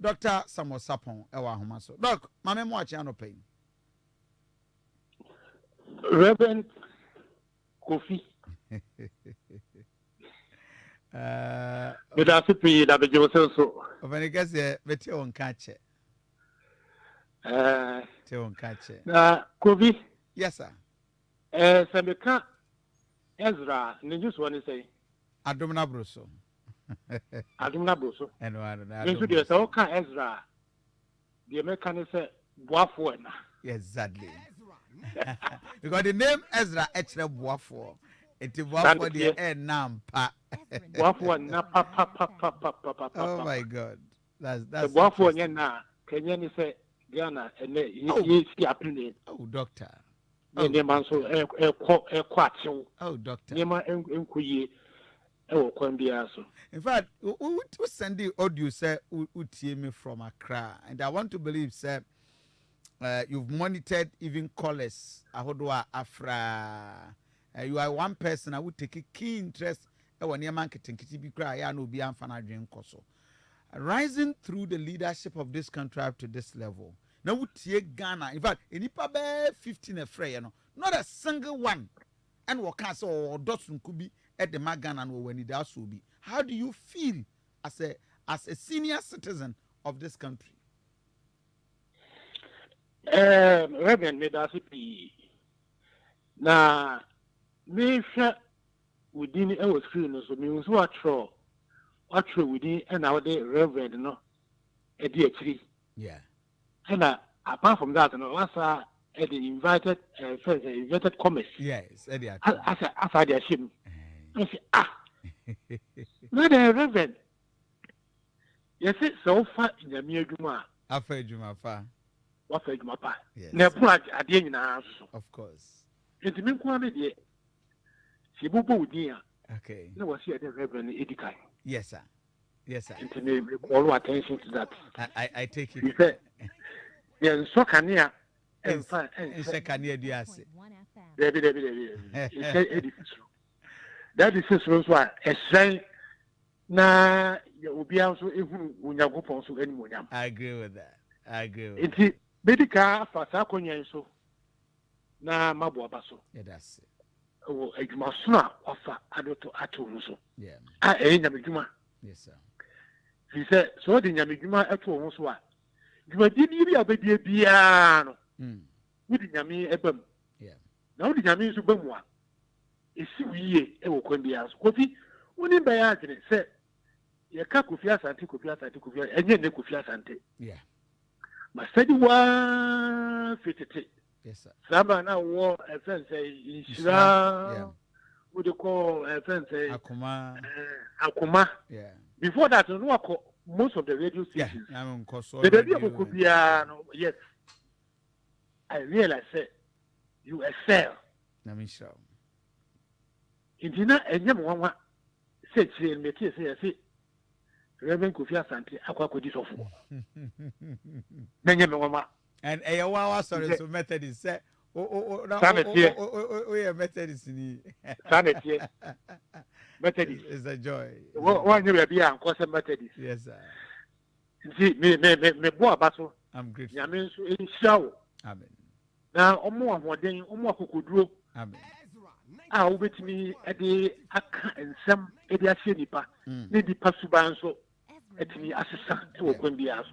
Dr. Samuel Sarpong ewa homa so. Doc, mame mo achi anope. Reverend Kofi. But that's it, that be so. When it gets there, bet you won't catch it. You won't catch it. Kofi. Yes, sir. Sameka Ezra, the just want to say. Adomna Brusso. Adumna Brusso. And one. Into the Soka Ezra. The American say, Boafo. Exactly. Because the name Ezra actually Boafo. It is Boafo the end nampa. Boafo na pa. Oh my God. That's Boafo na Kenyan say Ghana and you see happening. Oh, doctor. Oh, doctor. In fact, we send the audio say utie me from Accra, and I want to believe say you've monitored even callers. Ahodwa Afra. You are one person I would take a key interest when your marketing kitty cry. I know be amfana dream koso. Rising through the leadership of this country up to this level. Now we take Ghana. In fact, in Ipabe 15 a fray, not a single one. And what can say or Dotson could be at the Magana when it does will be. How do you feel as a senior citizen of this country? Reverend Medasipi. Now, me within our screen, so means what true within and our day, Reverend, no, a dear tree. Yeah. And apart from that, last the invited first invited commerce. Yes, as I their ship. I say, not a Reverend. Yes, it's so far in the mere Juma. After Juma far. What for Juma pa? Yes. Never at the end of course. It's the main quantity. She boo dear. Okay. No was here the Reverend Edikai. Yes, sir. Yes, sir. And call attention to that. I take it. He said, yeah, so can you? And second year, do you say? That is just why a sign na you will be also when you go for so anymore. I agree with that. It's medical for Sakonia so na Mabu Abaso. Yeah, that's it. Oh, a Masuna offer adult to Atomuso. Yeah. I ain't Yamijuma. Yes, sir. He said, so the Yamijuma at Omoswa. You did a baby piano. With the Yami Ebum. Yeah. Now the Yami is Ubumwa. It's we a Wokondias. Kofi, when in Bayagin said, your Kofi Asante, and yet Kofi Asante. Yeah. My study was fitted. Yes, sir. Saba now war a fence in Shira. What you call a fence Akuma. Yeah. Before that, most of the radio stations. Yeah. The radio could be yes. I realize that you excel. Let me show. Intina and Yamma said, say, and say, Reverend Kofi Asante, Aqua Disofu. Mama. And a wow, sorry, so Methodist said, oh, Methodist. Sanity. Methodist is a joy. One year be a course of Methodist. Yes, sir. See, me, boy, battle. I'm grateful. I mean, in show. Amen. Now, more than could do. Amen. I'll bet me at the Aka and some Edia Shenipa, maybe Pasuban so at me as a son, who can be asked.